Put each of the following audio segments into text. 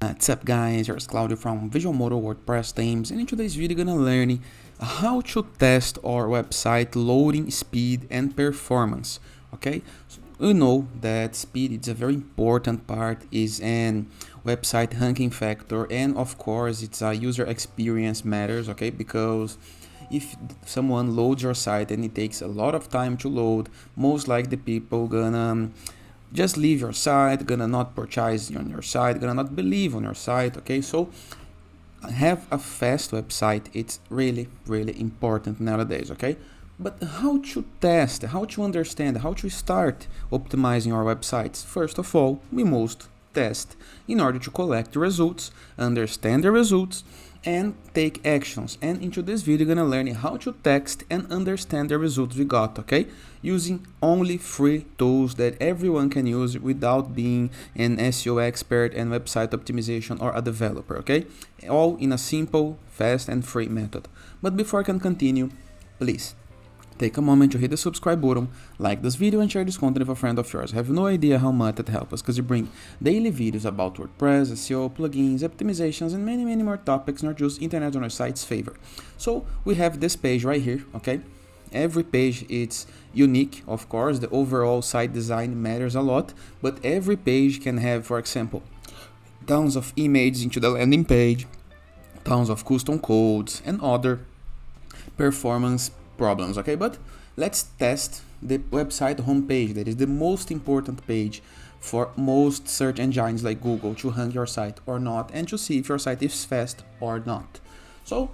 What's up guys, here's Claudio from Visual Modo WordPress themes, and in today's video we're gonna learn how to test our website loading speed and performance. Okay, so we know that speed is a very important part, is an website ranking factor, and of course it's a user experience matters, okay, because if someone loads your site and it takes a lot of time to load, most likely people gonna just leave your site, gonna not purchase on your site, gonna not believe on your site. Okay, so have a fast website, it's really important nowadays. Okay, but how to test, how to understand, how to start optimizing our websites? First of all, we must test in order to collect the results, understand the results, and take actions. And into this video we're gonna learn how to test and understand the results we got, okay, using only free tools that everyone can use without being an SEO expert and website optimization or a developer. Okay, all in a simple, fast and free method. But before I can continue, please take a moment to hit the subscribe button, like this video and share this content with a friend of yours. I have no idea how much it helps us, because we bring daily videos about WordPress, SEO, plugins, optimizations, and many more topics, not just internet on our site's favor. So we have this page right here, okay? Every page it's unique, of course, the overall site design matters a lot, but every page can have, for example, tons of images into the landing page, tons of custom codes, and other performance problems. Okay, but let's test the website homepage. That is the most important page for most search engines like Google to rank your site or not, and to see if your site is fast or not. So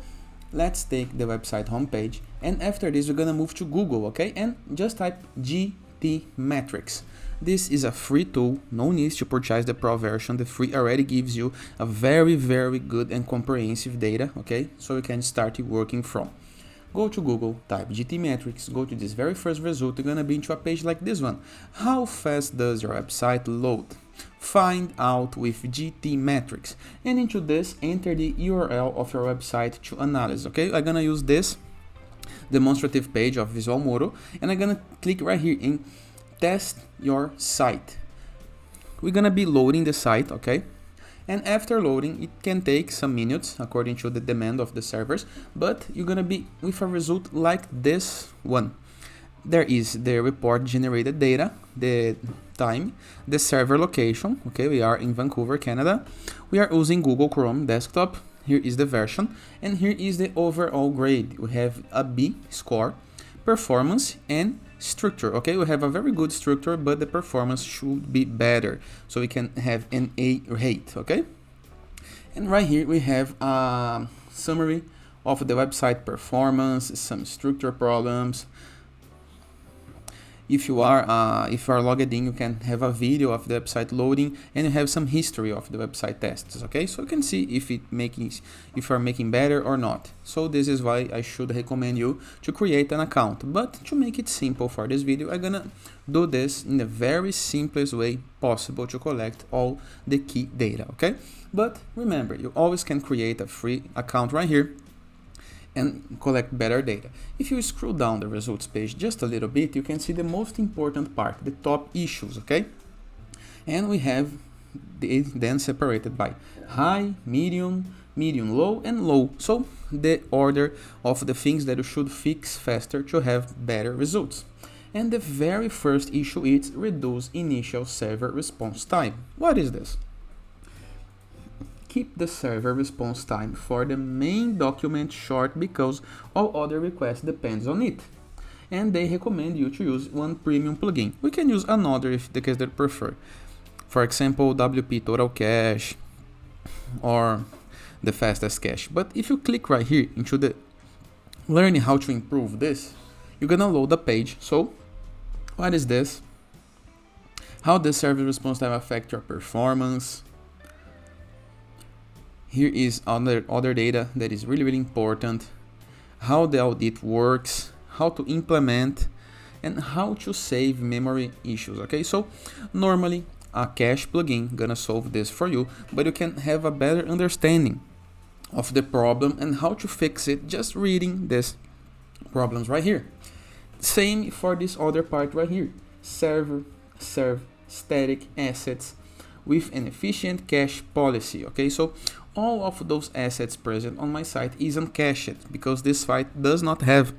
let's take the website homepage, and after this we're gonna move to Google, okay, and just type GTmetrix. This is a free tool, no need to purchase the pro version. The free already gives you a very good and comprehensive data, okay, so you can start working from. Go to Google, type GTmetrix, go to this very first result, you're gonna be into a page like this one. How fast does your website load? Find out with GTmetrix. And into this, enter the URL of your website to analyze, okay? I'm gonna use this demonstrative page of Visual Modo, and I'm gonna click right here in test your site. We're gonna be loading the site, okay? And after loading, it can take some minutes according to the demand of the servers, but you're gonna be with a result like this one. There is the report generated data, the time, the server location, okay, we are in Vancouver, Canada. We are using Google Chrome desktop. Here is the version, and here is the overall grade. We have a B score, performance, and structure. Okay, we have a very good structure, but the performance should be better, so we can have an A rate. Okay, and right here we have a summary of the website performance, some structure problems. If you are logged in, you can have a video of the website loading, and you have some history of the website tests. Okay, so you can see if you are making better or not. So this is why I should recommend you to create an account. But to make it simple for this video, I'm gonna do this in the very simplest way possible to collect all the key data. Okay, but remember, you always can create a free account right here and collect better data. If you scroll down the results page just a little bit, you can see the most important part, the top issues, okay? And we have it then separated by high, medium, low, and low. So the order of the things that you should fix faster to have better results. And the very first issue is reduce initial server response time. What is this? Keep the server response time for the main document short, because all other requests depends on it. And they recommend you to use one premium plugin. We can use another if the case that you prefer. For example, WP Total Cache or the fastest cache. But if you click right here into the learning how to improve this, you're gonna load the page. So what is this? How does server response time affect your performance? Here is other data that is really important, how the audit works, how to implement, and how to save memory issues. Okay, so normally a cache plugin gonna solve this for you, but you can have a better understanding of the problem and how to fix it just reading these problems right here. Same for this other part right here, serve, static assets. with an efficient cache policy. Okay, so all of those assets present on my site isn't cached because this site does not have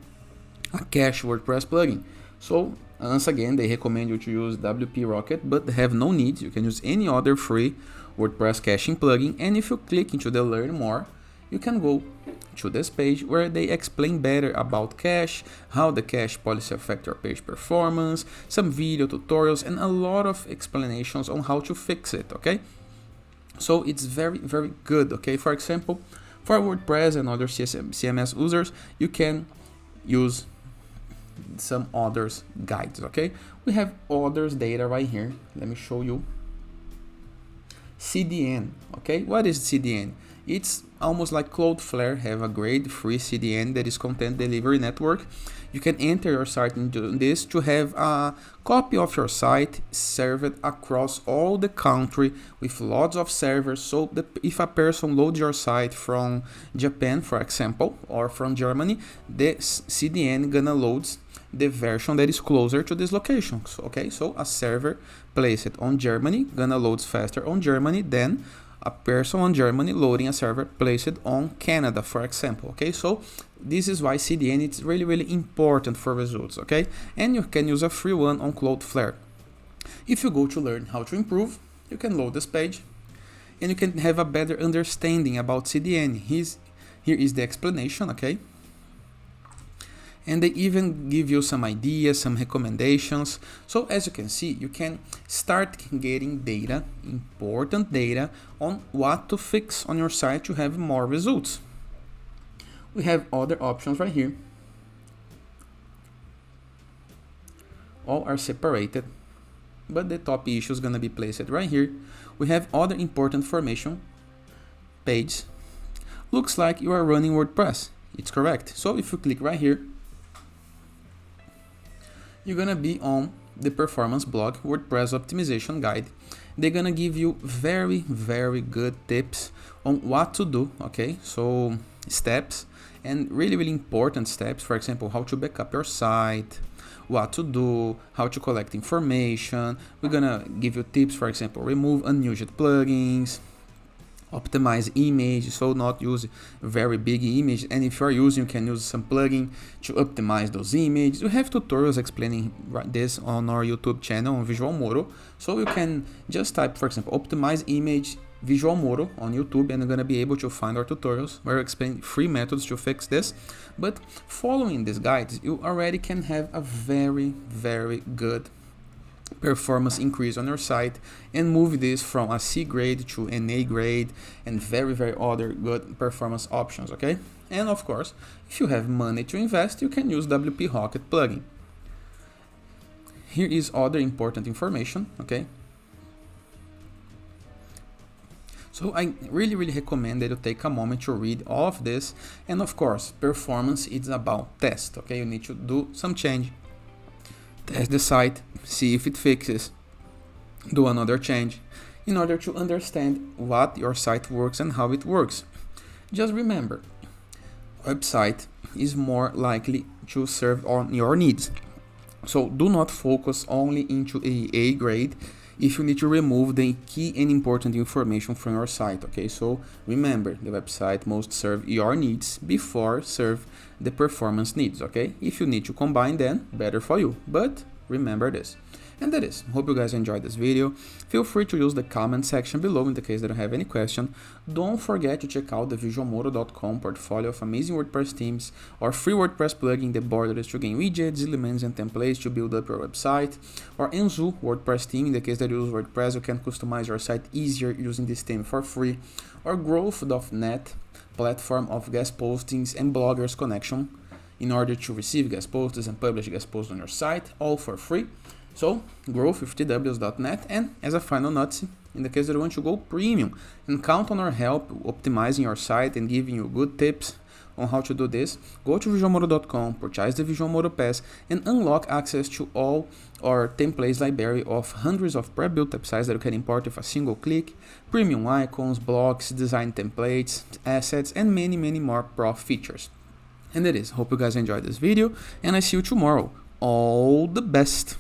a cache WordPress plugin. So once again, they recommend you to use WP Rocket, but they have no need. You can use any other free WordPress caching plugin. And if you click into the Learn More, you can go to this page where they explain better about cache, how the cache policy affects your page performance, some video tutorials, and a lot of explanations on how to fix it. Okay, so it's very good. Okay, for example, for WordPress and other CMS users, you can use some others guides. Okay, we have others data right here. Let me show you. CDN. Okay, what is CDN? It's almost like Cloudflare have a great free CDN that is content delivery network. You can enter your site into this to have a copy of your site served across all the country with lots of servers. So that if a person loads your site from Japan, for example, or from Germany, the CDN gonna loads the version that is closer to this location. So, okay, so a server placed on Germany gonna loads faster on Germany than a person on Germany loading a server placed on Canada, for example. Okay, so this is why CDN is really important for results. Okay, and you can use a free one on Cloudflare. If you go to learn how to improve, you can load this page and you can have a better understanding about CDN. Here is the explanation. Okay, and they even give you some ideas, some recommendations. So as you can see, you can start getting data, important data, on what to fix on your site to have more results. We have other options right here. All are separated, but the top issue is gonna be placed right here. We have other important information page. Looks like you are running WordPress. It's correct. So if you click right here, you're gonna be on the performance blog WordPress optimization guide. They're gonna give you very good tips on what to do. Okay, so steps and really important steps. For example, how to back up your site, what to do, how to collect information. We're gonna give you tips, for example, remove unused plugins, optimize image, so not use very big image, and if you are using, you can use some plugin to optimize those images. We have tutorials explaining this on our YouTube channel on Visual Moro, so you can just type, for example, optimize image Visual Moro on YouTube, and you're gonna be able to find our tutorials where we explain free methods to fix this. But following these guides, you already can have a very good performance increase on your site and move this from a C grade to an A grade and very other good performance options. Okay, and of course, if you have money to invest, you can use WP Rocket plugin. Here is other important information. Okay, so I really recommend that you take a moment to read all of this. And of course, performance is about test. Okay, you need to do some change, test the site, see if it fixes, do another change in order to understand what your site works and how it works. Just remember, website is more likely to serve on your needs. So do not focus only into A grade if you need to remove the key and important information from your site. Okay, so remember, the website must serve your needs before serve the performance needs. Okay, if you need to combine, then better for you, but remember this. And that is, hope you guys enjoyed this video. Feel free to use the comment section below in the case that you have any question. Don't forget to check out the visualmodo.com portfolio of amazing WordPress themes or free WordPress plugin, the borders to gain widgets, elements, and templates to build up your website, or Enzu WordPress theme in the case that you use WordPress. You can customize your site easier using this theme for free, or Growth.net platform of guest postings and bloggers connection in order to receive guest posts and publish guest posts on your site, all for free. So, growth with tws.net. And as a final note, in the case that you want to go premium and count on our help optimizing your site and giving you good tips on how to do this, go to visualmodo.com, purchase the Visual Modo Pass, and unlock access to all our templates library of hundreds of pre-built websites that you can import with a single click, premium icons, blocks, design templates, assets, and many more pro features. And that is, hope you guys enjoyed this video, and I see you tomorrow. All the best!